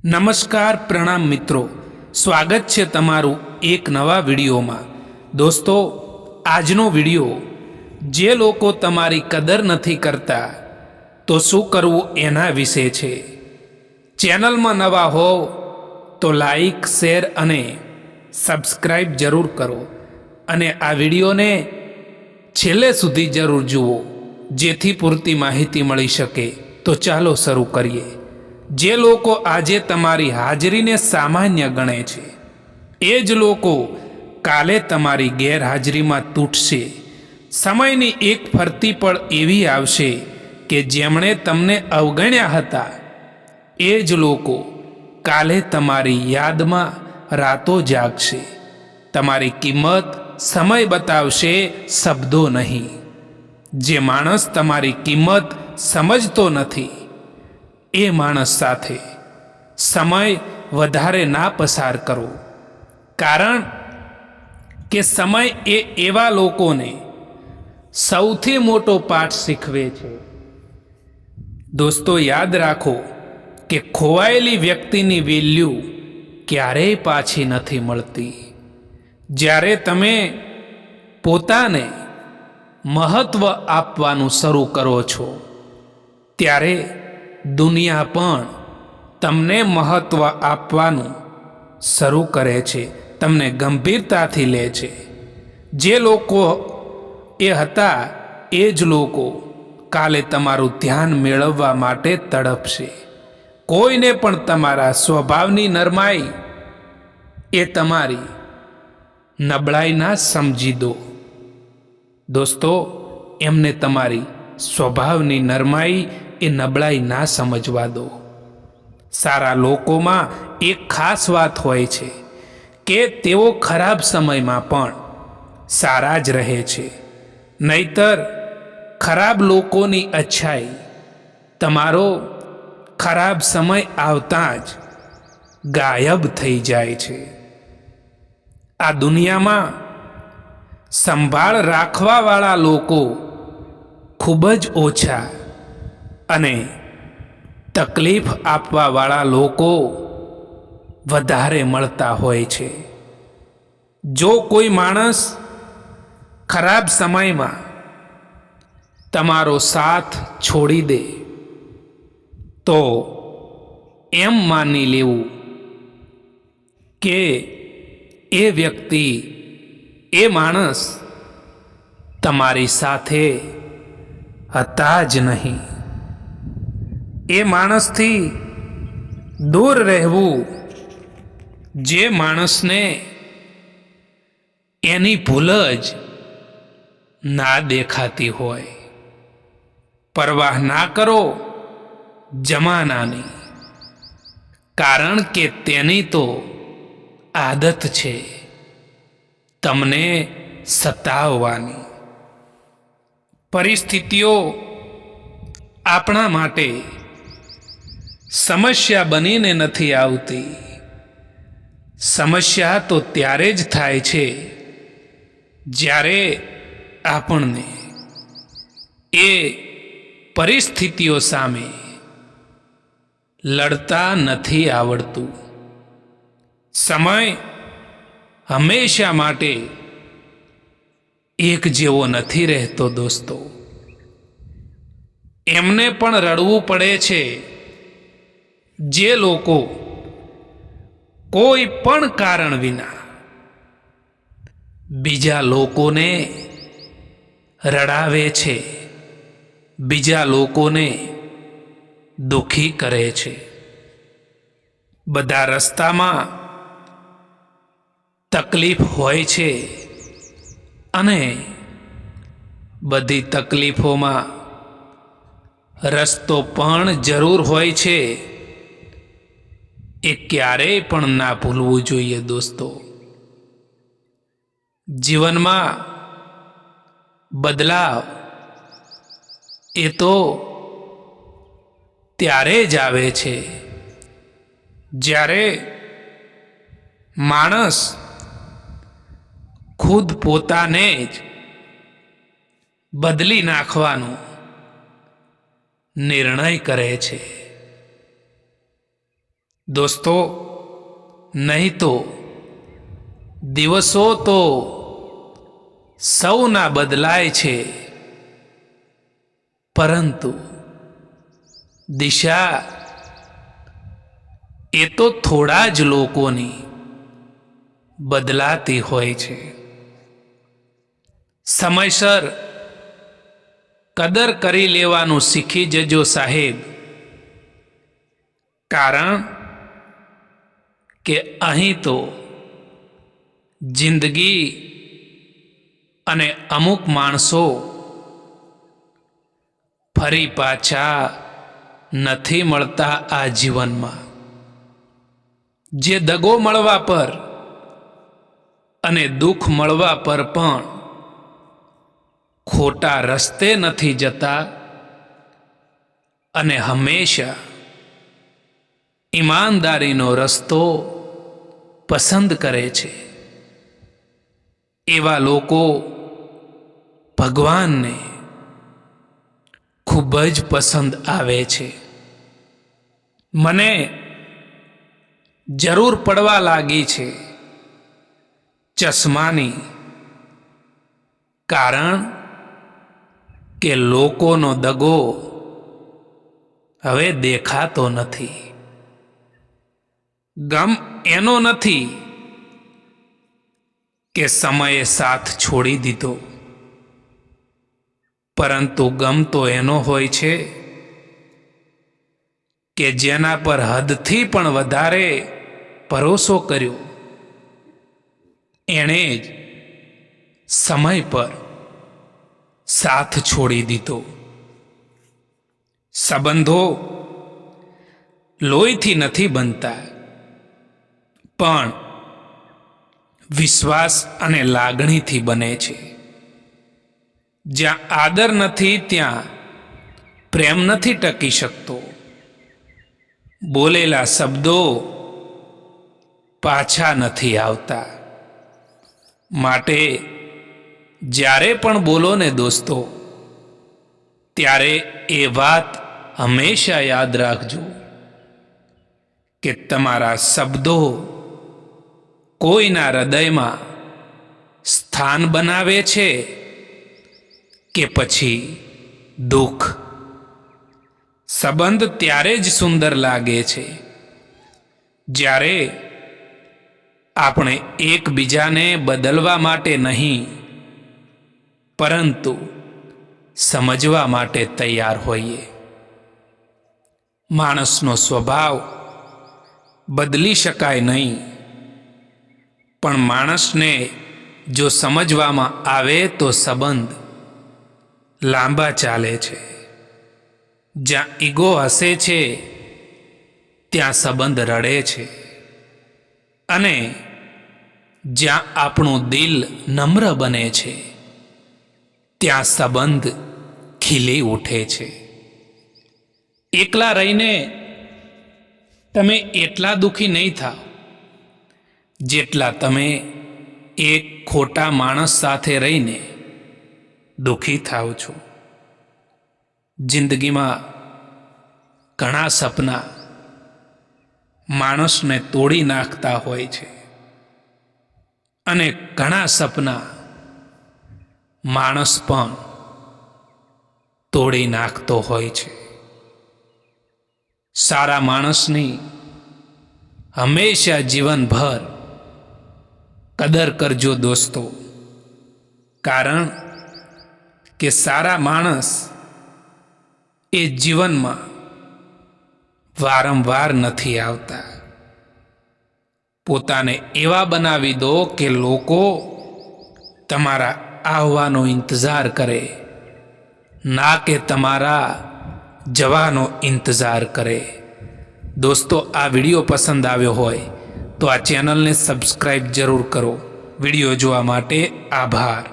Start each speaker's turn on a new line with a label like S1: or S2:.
S1: નમસ્કાર પ્રણામ મિત્રો, સ્વાગત છે તમારું એક નવા વિડીયોમાં। દોસ્તો, આજનો વિડીયો જે લોકો તમારી કદર નથી કરતા તો શું કરવું એના વિશે છે। ચેનલમાં નવા હોવ તો લાઈક, શેર અને સબસ્ક્રાઈબ જરૂર કરો અને આ વિડીયોને છેલ્લે સુધી જરૂર જુઓ જેથી પૂરતી માહિતી મળી શકે। તો ચાલો શરૂ કરીએ। જે લોકો આજે તમારી હાજરીને સામાન્ય ગણે છે એ જ લોકો કાલે તમારી ગેરહાજરીમાં તૂટશે। સમયની એક ફરતી પળ એવી આવશે કે જેમણે તમને અવગણ્યા હતા એ જ લોકો કાલે તમારી યાદમાં રાતો જાગશે। તમારી કિંમત સમય બતાવશે, શબ્દો નહીં। જે માણસ તમારી કિંમત સમજતો નથી એ માણસ સાથે સમય વધારે ના પસાર કરો, કારણ કે સમય એ એવા લોકોને સૌથી મોટો પાઠ શીખવે છે। દોસ્તો, યાદ રાખો કે ખોવાયેલી વ્યક્તિની વેલ્યુ ક્યારેય પાછી નથી મળતી। જ્યારે તમે પોતાને મહત્વ આપવાનું શરૂ કરો છો ત્યારે દુનિયા પણ તમને મહત્વ આપવાનું શરૂ કરે છે, તમને ગંભીરતાથી લે છે। જે લોકો એ હતા એ જ લોકો કાલે તમારું ધ્યાન મેળવવા માટે તડપશે। કોઈને પણ તમારા સ્વભાવની નરમાઈ એ તમારી નબળાઈ ના સમજી દો। દોસ્તો, એમને તમારી સ્વભાવની નરમાઈ એ નબળાઈ ના સમજવા દો। સારા લોકોમાં એક ખાસ વાત હોય છે કે તેઓ ખરાબ સમયમાં પણ સારા જ રહે છે, નહીતર ખરાબ લોકોની અચ્છાઈ તમારો ખરાબ સમય આવતાં જ ગાયબ થઈ જાય છે। આ દુનિયામાં સંભાળ રાખવાવાળા લોકો ખૂબ જ ઓછા અને તકલીફ આપવાવાળા લોકો વધારે મળતા હોય છે। જો કોઈ માણસ ખરાબ સમયમાં તમારો સાથ છોડી દે તો એમ માની લેવું કે એ વ્યક્તિ, એ માણસ તમારી સાથે હતા જ નહીં। એ માણસથી દૂર રહેવું, જે માણસને એની ભૂલ જ ના દેખાતી હોય। પરવાહ ના કરો જમાનાની, કારણ કે તેની તો આદત છે તમને સતાવવાની। પરિસ્થિતિઓ આપણા માટે સમસ્યા બનીને નથી આવતી। સમસ્યા તો ત્યારે જ થાય છે જ્યારે આપણને એ પરિસ્થિતિઓ સામે લડતા નથી આવડતું। સમય હંમેશા માટે એક જેવો નથી રહેતો દોસ્તો। એમને પણ રડવું પડે છે જે લોકો કોઈ પણ કારણ વિના બીજા લોકોને રડાવે છે, બીજા લોકોને દુખી કરે છે। બધા રસ્તામાં તકલીફ હોય છે અને બધી તકલીફોમાં રસ્તો પણ જરૂર હોય છે। એ ક્યારેય પણ ના ભૂલવું જોઈએ દોસ્તો। જીવનમાં બદલાવ એ તો ત્યારે જ આવે છે જ્યારે માણસ ખુદ પોતાને જ બદલી નાખવાનો નિર્ણય કરે છે। દોસ્તો, નહીં તો દિવસો તો સૌના બદલાય છે, પરંતુ દિશા એ તો થોડા જ લોકોની બદલાતી હોય છે. સમયસર કદર કરી લેવાનું શીખી જજો સાહેબ, કારણ કે અહીં તો જિંદગી અને અમુક માણસો ફરી પાછા નથી મળતા આ જીવનમાં. જે દગો મળવા પર અને દુઃખ મળવા પર પણ ખોટા રસ્તે નથી જતા અને હંમેશા ઈમાનદારીનો રસ્તો પસંદ કરે છે, એવા લોકો ભગવાનને ખૂબ જ પસંદ આવે છે. મને જરૂર પડવા લાગી છે ચશ્માની, કારણ કે લોકોનો દગો હવે દેખાતો નથી. ગમ એનો નથી કે સમયે સાથ છોડી દીધો, પરંતુ ગમ તો એનો હોય છે કે જેના પર હદથી પણ વધારે ભરોસો કર્યો, એણે જ સમય પર સાથ છોડી દીધો. સંબંધો લોહીથી નથી બનતા, પણ વિશ્વાસ અને લાગણીથી બને છે. જ્યાં આદર નથી ત્યાં પ્રેમ નથી ટકી શકતો. બોલેલા શબ્દો પાછા નથી આવતા. માટે જ્યારે પણ બોલો ને દોસ્તો, ત્યારે એ વાત હંમેશા યાદ રાખજો કે તમારા શબ્દો કોઈના હૃદયમાં સ્થાન બનાવે છે કે પછી દુઃખ. સંબંધ ત્યારે જ સુંદર લાગે છે જ્યારે આપણે એકબીજાને બદલવા માટે નહીં, પરંતુ સમજવા માટે તૈયાર હોઈએ. માણસનો સ્વભાવ બદલી શકાય નહીં, પણ માણસને જો સમજવામાં આવે તો સંબંધ લાંબા ચાલે છે. જ્યાં ઈગો હસે છે ત્યાં સંબંધ રડે છે, અને જ્યાં આપણું દિલ નમ્ર બને છે ત્યાં સંબંધ ખીલી ઉઠે છે. એકલા રહીને તમે એટલા દુઃખી નહીં થાવ જેટલા તમે એક ખોટા માણસ સાથે રહીને દુઃખી થાવ છો. જિંદગીમાં ઘણા સપના માણસને તોડી નાખતા હોય છે, અને ઘણા સપના માણસ પણ તોડી નાખતો હોય છે. સારા માણસની હંમેશા જીવનભર કદર કરજો દોસ્તો, કારણ કે સારા માણસ એ જીવનમાં વારંવાર નથી આવતા. પોતાને એવા બનાવી દો કે લોકો તમારા આવવાનો ઇંતજાર કરે, ના કે તમારા જવાનો ઇંતજાર કરે. દોસ્તો, આ વિડીયો પસંદ આવ્યો હોય તો આ ચેનલને સબસ્ક્રાઈબ જરૂર કરો. વિડીયો જોવા માટે આભાર.